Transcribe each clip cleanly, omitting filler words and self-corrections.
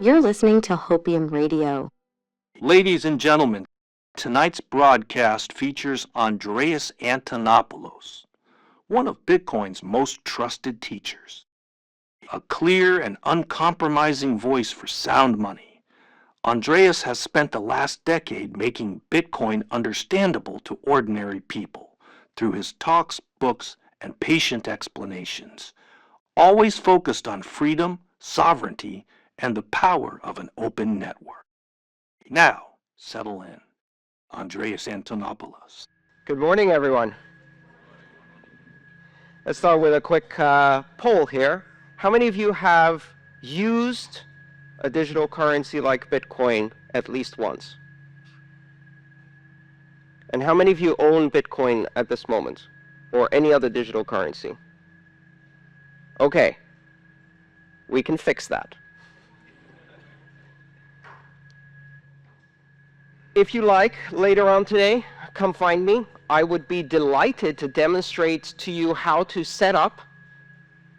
You're listening to Hopium Radio. Ladies and gentlemen, tonight's broadcast features Andreas Antonopoulos, one of Bitcoin's most trusted teachers. A clear and uncompromising voice for sound money, Andreas has spent the last decade making Bitcoin understandable to ordinary people through his talks, books, and patient explanations, always focused on freedom, sovereignty, and the power of an open network. Now, settle in. Andreas Antonopoulos. Good morning, everyone. Let's start with a quick poll here. How many of you have used a digital currency like Bitcoin at least once? And how many of you own Bitcoin at this moment, or any other digital currency? Okay, we can fix that. If you like, later on today, come find me. I would be delighted to demonstrate to you how to set up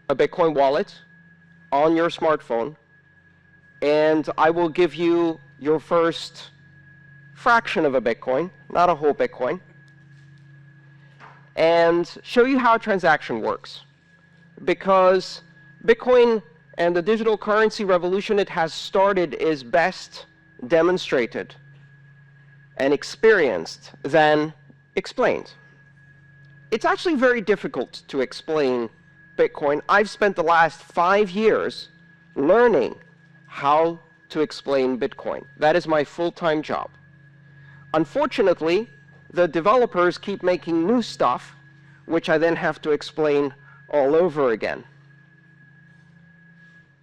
a Bitcoin wallet on your smartphone, and I will give you your first fraction of a Bitcoin, not a whole Bitcoin, and show you how a transaction works. Because Bitcoin and the digital currency revolution it has started is best demonstrated and experienced than explained. It's actually very difficult to explain Bitcoin. I've spent the last 5 years learning how to explain Bitcoin. That is my full-time job. Unfortunately, the developers keep making new stuff, which I then have to explain all over again.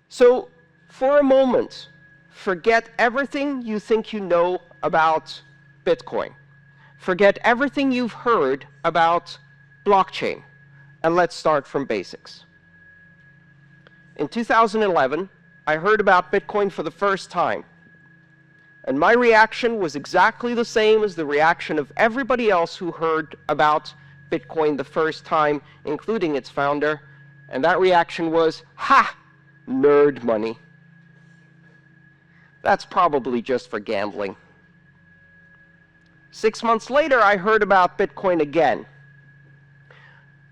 So, for a moment, forget everything you think you know about Bitcoin. Forget everything you've heard about blockchain, and let's start from basics. In 2011, I heard about Bitcoin for the first time, and my reaction was exactly the same as the reaction of everybody else who heard about Bitcoin the first time, including its founder, and that reaction was, ha! Nerd money. That's probably just for gambling. 6 months later, I heard about Bitcoin again.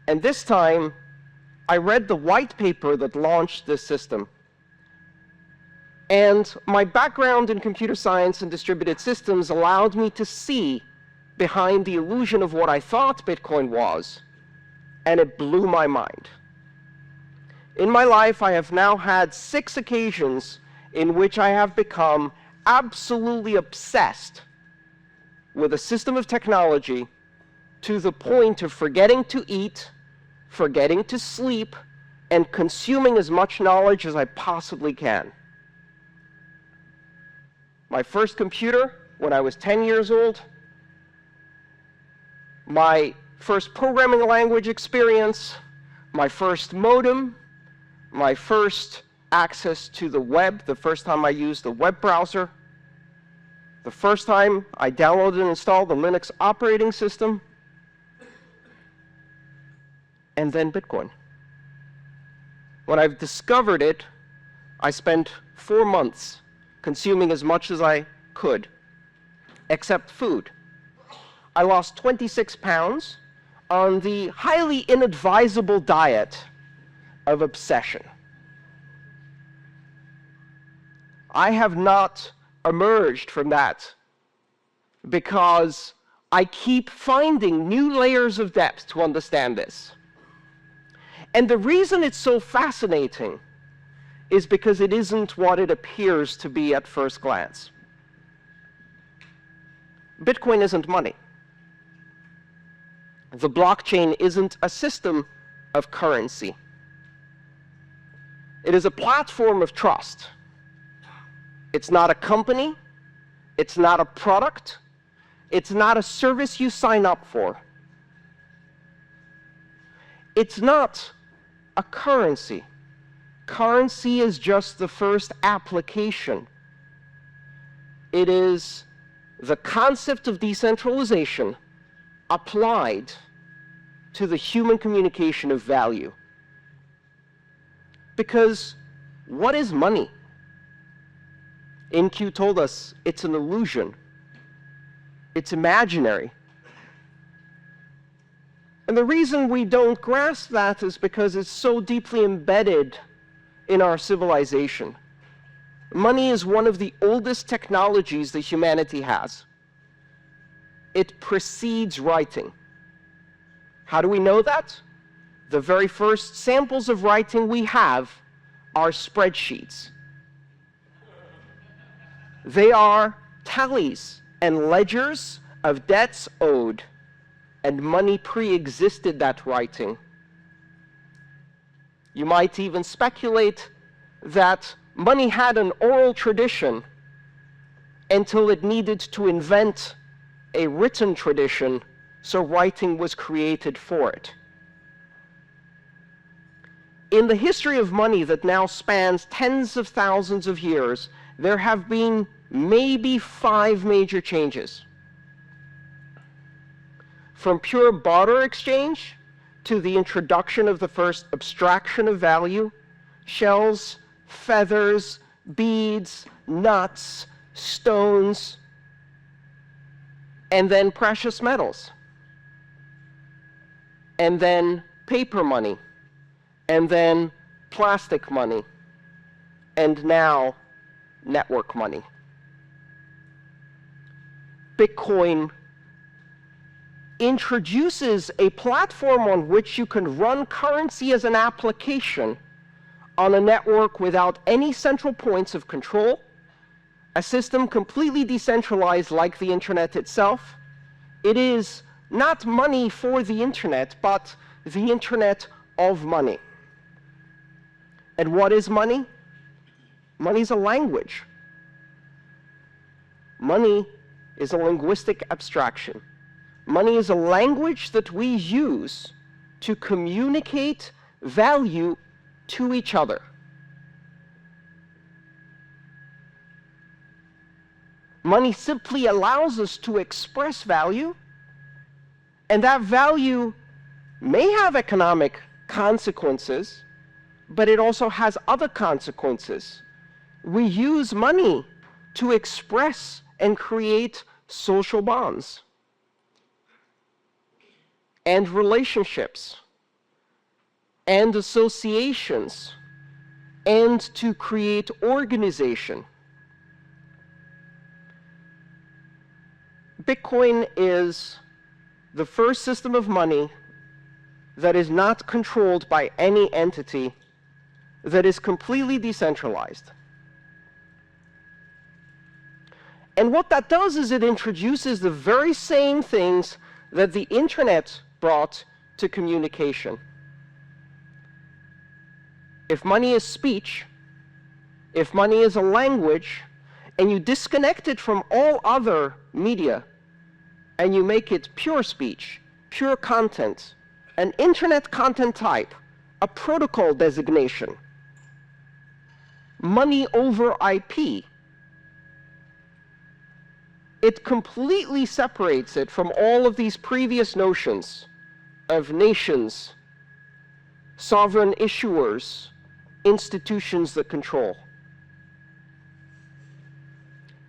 And this time, I read the white paper that launched this system. And my background in computer science and distributed systems allowed me to see behind the illusion of what I thought Bitcoin was, and it blew my mind. In my life, I have now had 6 occasions in which I have become absolutely obsessed with a system of technology to the point of forgetting to eat, forgetting to sleep, and consuming as much knowledge as I possibly can. My first computer, when I was 10 years old, my first programming language experience, my first modem, my first access to the web, the first time I used the web browser, the first time I downloaded and installed the Linux operating system, and then Bitcoin. When I've discovered it, I spent 4 months consuming as much as I could, except food. I lost 26 pounds on the highly inadvisable diet of obsession. I have not emerged from that because I keep finding new layers of depth to understand this. And the reason it's so fascinating is because it isn't what it appears to be at first glance. Bitcoin isn't money. The blockchain isn't a system of currency. It is a platform of trust. It's not a company. It's not a product. It's not a service you sign up for. It's not a currency. Currency is just the first application. It is the concept of decentralization applied to the human communication of value. Because what is money? InQ told us it's an illusion. It's imaginary. And the reason we don't grasp that is because it's so deeply embedded in our civilization. Money is one of the oldest technologies that humanity has. It precedes writing. How do we know that? The very first samples of writing we have are spreadsheets. They are tallies and ledgers of debts owed, and money pre-existed that writing. You might even speculate that money had an oral tradition until it needed to invent a written tradition, so writing was created for it. In the history of money that now spans tens of thousands of years, there have been maybe 5 major changes. From pure barter exchange to the introduction of the first abstraction of value, shells, feathers, beads, nuts, stones, and then precious metals, and then paper money, and then plastic money, and now network money. Bitcoin introduces a platform on which you can run currency as an application on a network without any central points of control, a system completely decentralized like the internet itself. It is not money for the internet, but the internet of money. And what is money? Money is a language. Money is a linguistic abstraction. Money is a language that we use to communicate value to each other. Money simply allows us to express value, and that value may have economic consequences, but it also has other consequences. We use money to express and create social bonds and relationships and associations and to create organization. Bitcoin is the first system of money that is not controlled by any entity, that is completely decentralized. And what that does is it introduces the very same things that the internet brought to communication. If money is speech, if money is a language, and you disconnect it from all other media, and you make it pure speech, pure content, an internet content type, a protocol designation, money over IP, it completely separates it from all of these previous notions of nations, sovereign issuers, institutions that control.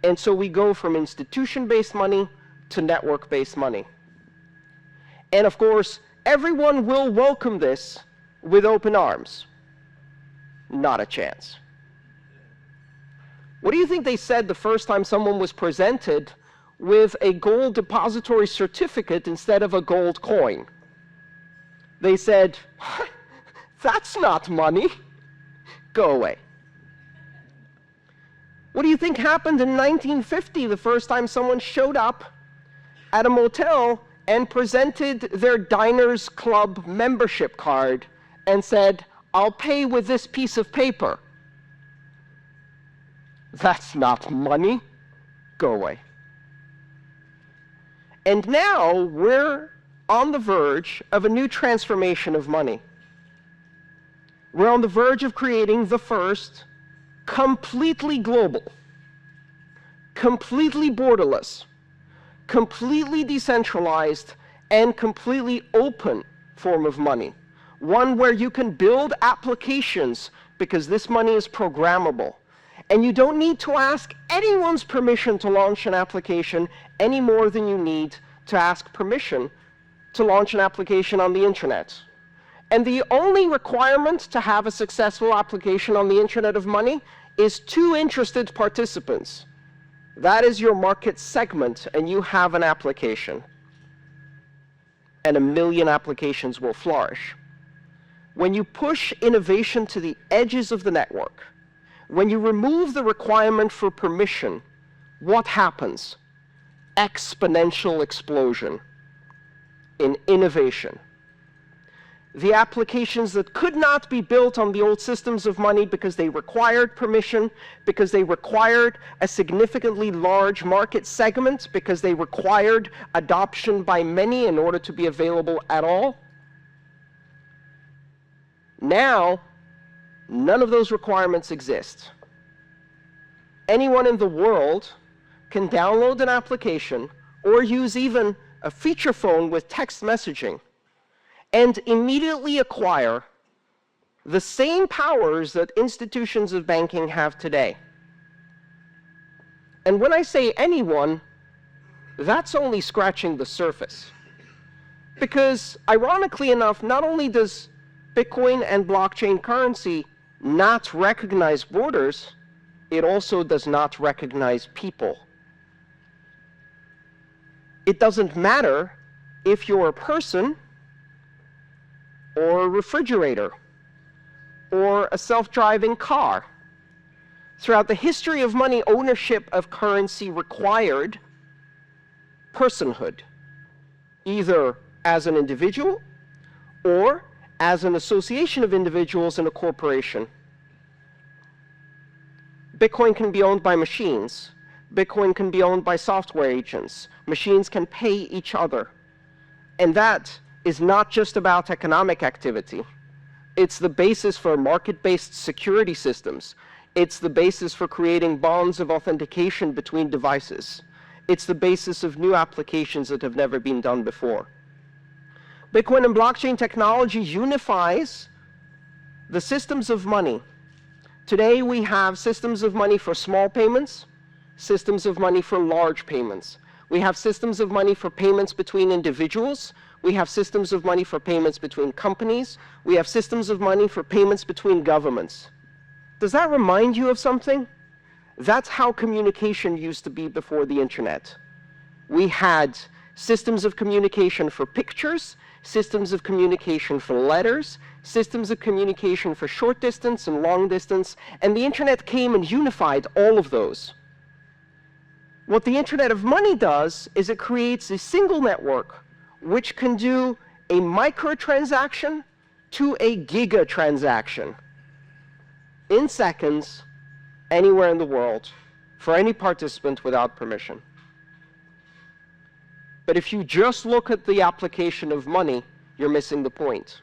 And so we go from institution-based money to network-based money. And of course, everyone will welcome this with open arms. Not a chance. What do you think they said the first time someone was presented with a gold depository certificate instead of a gold coin? They said, "That's not money. Go away." What do you think happened in 1950 the first time someone showed up at a motel and presented their Diners Club membership card and said, "I'll pay with this piece of paper"? That's not money. Go away. And now we're on the verge of a new transformation of money. We're on the verge of creating the first completely global, completely borderless, completely decentralized, and completely open form of money. One where you can build applications because this money is programmable. And you don't need to ask anyone's permission to launch an application any more than you need to ask permission to launch an application on the internet. And the only requirement to have a successful application on the Internet of Money is 2 interested participants. That is your market segment, and you have an application. And 1 million applications will flourish. When you push innovation to the edges of the network, when you remove the requirement for permission, what happens? Exponential explosion in innovation. The applications that could not be built on the old systems of money because they required permission, because they required a significantly large market segment, because they required adoption by many in order to be available at all. Now, none of those requirements exist. Anyone in the world can download an application or use even a feature phone with text messaging and immediately acquire the same powers that institutions of banking have today. And when I say anyone, that's only scratching the surface. Because, ironically enough, not only does Bitcoin and blockchain currency not recognize borders, it also does not recognize people. It doesn't matter if you're a person, or a refrigerator, or a self-driving car. Throughout the history of money, ownership of currency required personhood, either as an individual or as an association of individuals in a corporation. Bitcoin can be owned by machines. Bitcoin can be owned by software agents. Machines can pay each other. And that is not just about economic activity. It's the basis for market-based security systems. It's the basis for creating bonds of authentication between devices. It's the basis of new applications that have never been done before. Bitcoin and blockchain technology unifies the systems of money. Today we have systems of money for small payments, systems of money for large payments. We have systems of money for payments between individuals. We have systems of money for payments between companies. We have systems of money for payments between governments. Does that remind you of something? That's how communication used to be before the internet. We had systems of communication for pictures, systems of communication for letters, systems of communication for short distance and long distance, and the internet came and unified all of those. What the Internet of Money does is it creates a single network which can do a microtransaction to a gigatransaction in seconds, anywhere in the world, for any participant without permission. But if you just look at the application of money, you're missing the point.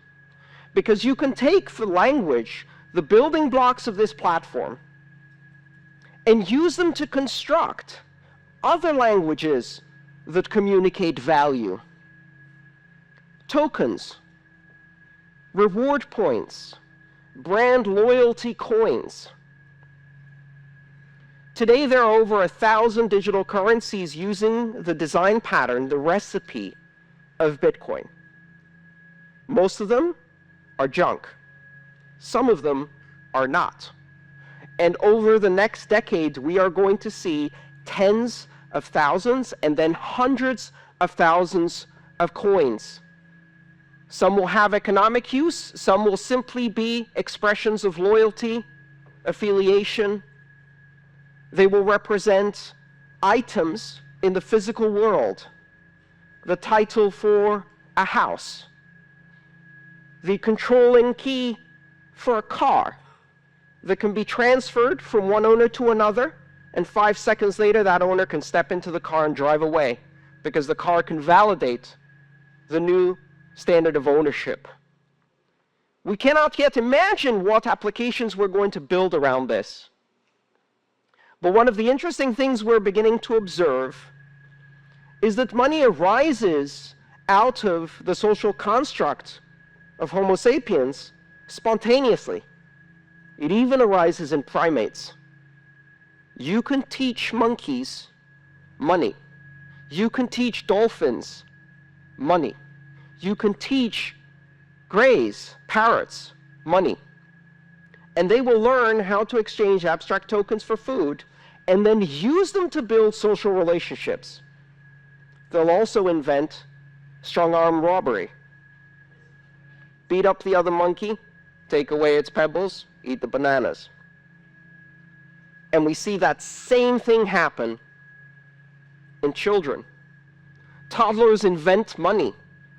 Because you can take the language, the building blocks of this platform, and use them to construct other languages that communicate value. Tokens, reward points, brand loyalty coins. Today there are over 1,000 digital currencies using the design pattern, the recipe of Bitcoin. Most of them are junk. Some of them are not. And over the next decade, we are going to see tens of thousands and then hundreds of thousands of coins. Some will have economic use, some will simply be expressions of loyalty, affiliation. They will represent items in the physical world, the title for a house, the controlling key for a car that can be transferred from one owner to another, and 5 seconds later that owner can step into the car and drive away because the car can validate the new standard of ownership. We cannot yet imagine what applications we're going to build around this. But one of the interesting things we're beginning to observe is that money arises out of the social construct of Homo sapiens spontaneously. It even arises in primates. You can teach monkeys money. You can teach dolphins money. You can teach greys, parrots, money. And they will learn how to exchange abstract tokens for food and then use them to build social relationships. They'll also invent strong-arm robbery. Beat up the other monkey, take away its pebbles, eat the bananas. And we see that same thing happen in children. Toddlers invent money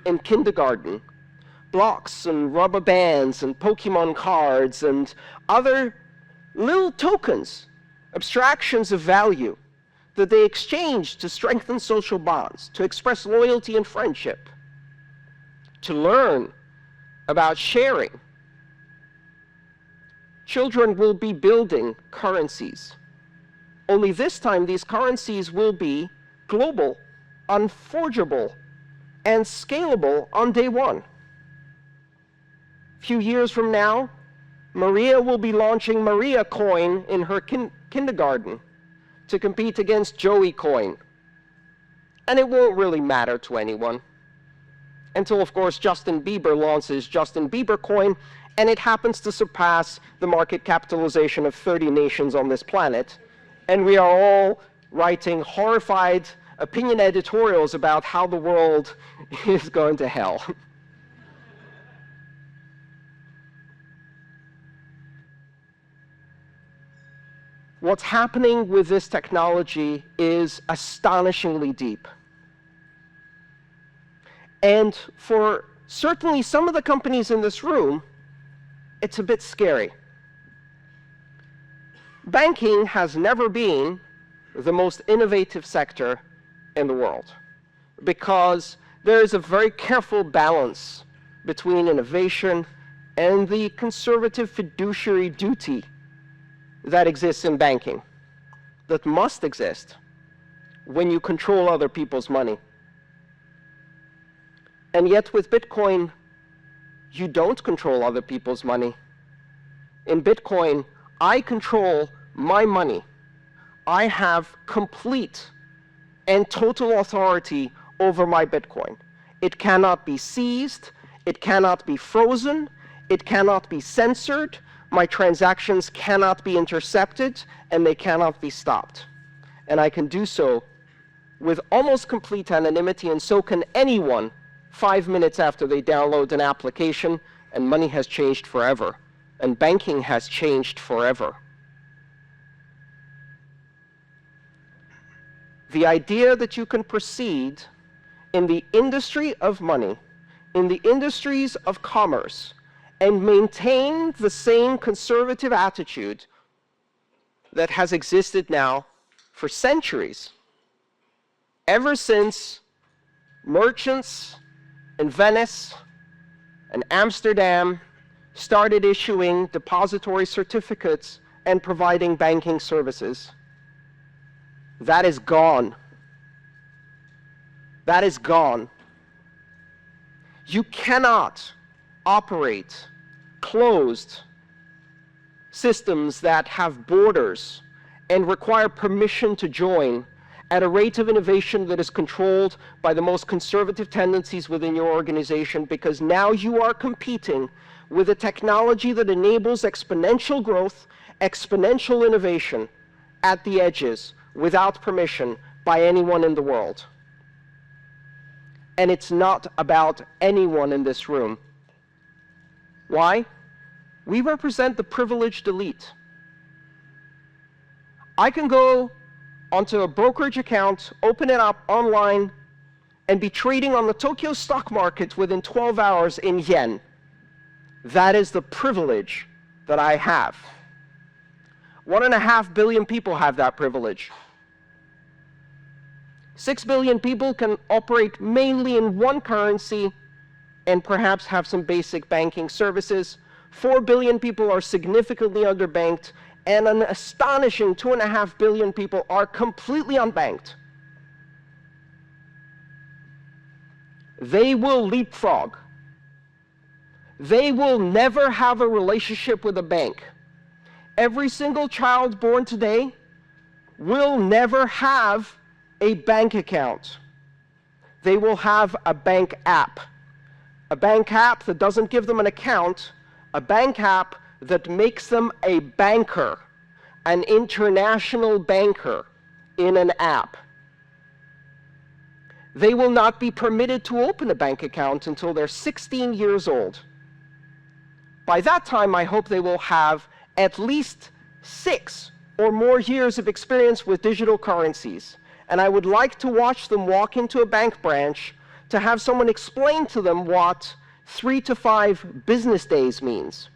in kindergarten. Blocks and rubber bands and Pokemon cards and other little tokens, abstractions of value that they exchange to strengthen social bonds, to express loyalty and friendship, to learn about sharing. Children will be building currencies. Only this time these currencies will be global, unforgeable, and scalable on day one. A few years from now, Maria will be launching Maria Coin in her kindergarten to compete against Joey Coin. And it won't really matter to anyone. Until, of course, Justin Bieber launches Justin Bieber Coin, and it happens to surpass the market capitalization of 30 nations on this planet. And we are all writing horrified opinion editorials about how the world is going to hell. What's happening with this technology is astonishingly deep. And for certainly some of the companies in this room, it's a bit scary. Banking has never been the most innovative sector in the world because there is a very careful balance between innovation and the conservative fiduciary duty that exists in banking, that must exist when you control other people's money. And yet with Bitcoin, you don't control other people's money. In Bitcoin, I control my money. I have complete and total authority over my Bitcoin. It cannot be seized, it cannot be frozen, it cannot be censored, my transactions cannot be intercepted, and they cannot be stopped. And I can do so with almost complete anonymity, and so can anyone 5 minutes after they download an application, and money has changed forever, and banking has changed forever. The idea that you can proceed in the industry of money, in the industries of commerce, and maintain the same conservative attitude that has existed now for centuries, ever since merchants in Venice and Amsterdam started issuing depository certificates and providing banking services. That is gone. That is gone. You cannot operate closed systems that have borders and require permission to join at a rate of innovation that is controlled by the most conservative tendencies within your organization, because now you are competing with a technology that enables exponential growth, exponential innovation at the edges without permission by anyone in the world. And it's not about anyone in this room. Why? We represent the privileged elite. I can go onto a brokerage account, open it up online, and be trading on the Tokyo stock market within 12 hours in yen. That is the privilege that I have. 1.5 billion people have that privilege. 6 billion people can operate mainly in one currency and perhaps have some basic banking services. 4 billion people are significantly underbanked, and an astonishing 2.5 billion people are completely unbanked. They will leapfrog. They will never have a relationship with a bank. Every single child born today will never have a bank account. They will have a bank app. A bank app that doesn't give them an account, a bank app that makes them a banker, an international banker in an app. They will not be permitted to open a bank account until they're 16 years old. By that time, I hope they will have at least 6 or more years of experience with digital currencies. And I would like to watch them walk into a bank branch to have someone explain to them what 3 to 5 business days means.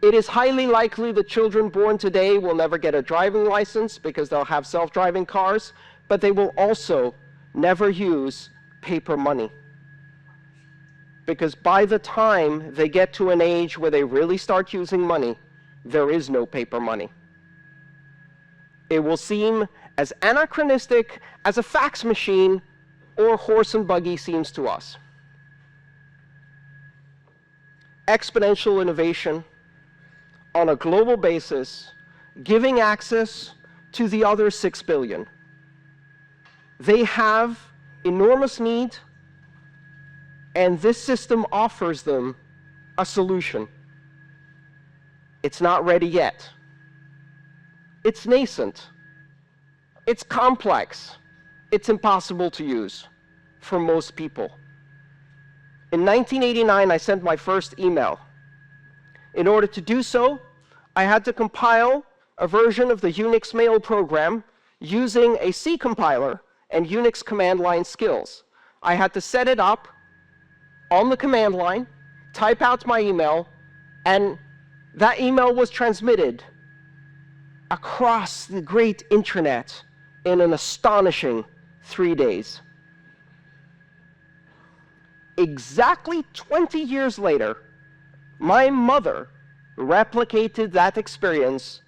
It is highly likely that children born today will never get a driving license because they'll have self-driving cars, but they will also never use paper money. Because by the time they get to an age where they really start using money, there is no paper money. It will seem as anachronistic as a fax machine or horse and buggy seems to us. Exponential innovation on a global basis, giving access to the other 6 billion. They have enormous need, and this system offers them a solution. It's not ready yet. It's nascent. It's complex. It's impossible to use for most people. In 1989, I sent my first email. In order to do so, I had to compile a version of the Unix mail program using a C compiler and Unix command line skills. I had to set it up on the command line, type out my email, and that email was transmitted across the great internet in an astonishing 3 days. Exactly 20 years later, my mother replicated that experience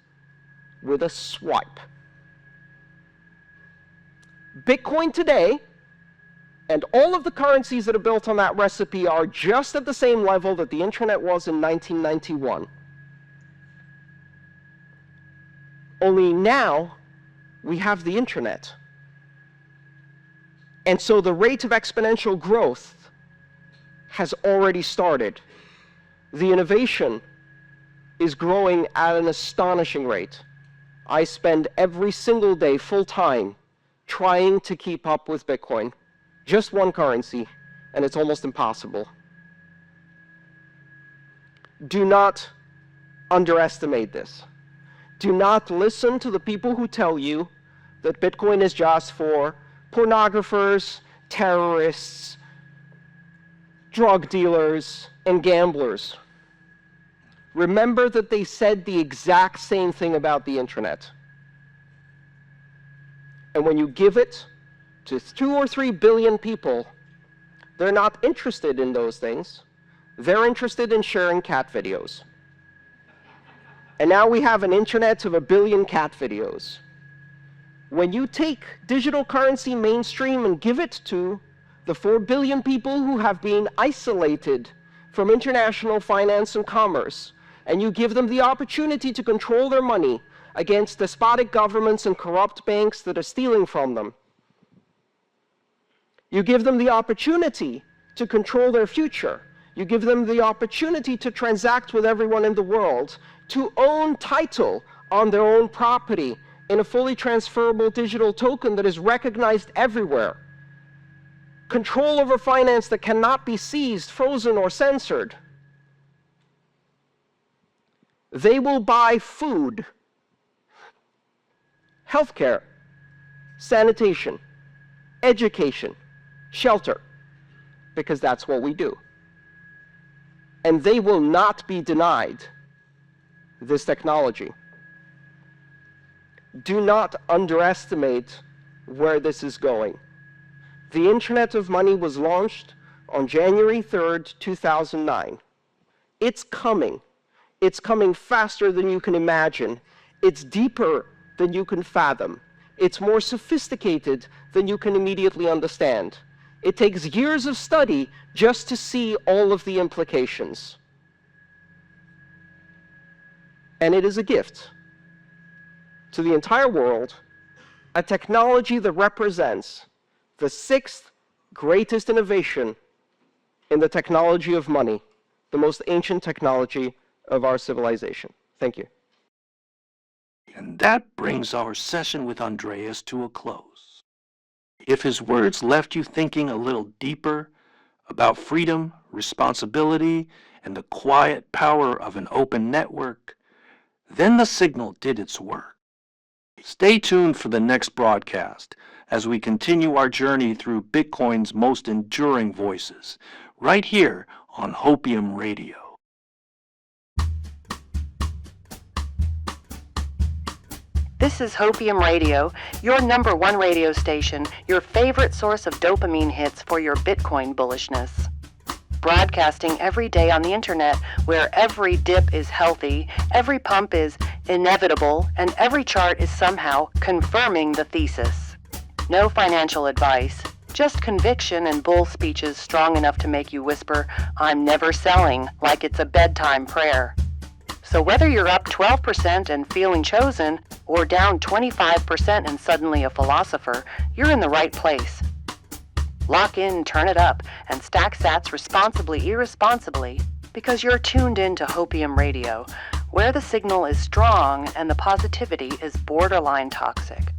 with a swipe. Bitcoin today, and all of the currencies that are built on that recipe, are just at the same level that the internet was in 1991. Only now, we have the internet. And so the rate of exponential growth has already started. The innovation is growing at an astonishing rate. I spend every single day full-time trying to keep up with Bitcoin. Just one currency, and it's almost impossible. Do not underestimate this. Do not listen to the people who tell you that Bitcoin is just for pornographers, terrorists, drug dealers, and gamblers. Remember that they said the exact same thing about the internet. And when you give it to 2 or 3 billion people, they're not interested in those things. They're interested in sharing cat videos. And now we have an internet of 1 billion cat videos. When you take digital currency mainstream and give it to the 4 billion people who have been isolated from international finance and commerce, and you give them the opportunity to control their money against despotic governments and corrupt banks that are stealing from them, you give them the opportunity to control their future. You give them the opportunity to transact with everyone in the world, to own title on their own property in a fully transferable digital token that is recognized everywhere. Control over finance that cannot be seized, frozen, or censored. They will buy food, healthcare, sanitation, education, shelter, because that's what we do. And they will not be denied this technology. Do not underestimate where this is going. The Internet of Money was launched on January 3rd, 2009. It's coming. It's coming faster than you can imagine. It's deeper than you can fathom. It's more sophisticated than you can immediately understand. It takes years of study just to see all of the implications. and it is a gift to the entire world, a technology that represents the sixth greatest innovation in the technology of money, the most ancient technology of our civilization. Thank you. And that brings our session with Andreas to a close. If his words left you thinking a little deeper about freedom, responsibility, and the quiet power of an open network, then the signal did its work. Stay tuned for the next broadcast as we continue our journey through Bitcoin's most enduring voices, right here on Hopium Radio. This is Hopium Radio, your #1 radio station, your favorite source of dopamine hits for your Bitcoin bullishness. Broadcasting every day on the internet, where every dip is healthy, every pump is inevitable, and every chart is somehow confirming the thesis. No financial advice, just conviction and bull speeches strong enough to make you whisper, "I'm never selling," like it's a bedtime prayer. So whether you're up 12% and feeling chosen, or down 25% and suddenly a philosopher, you're in the right place. Lock in, turn it up, and stack sats responsibly, irresponsibly, because you're tuned in to Hopium Radio, where the signal is strong and the positivity is borderline toxic.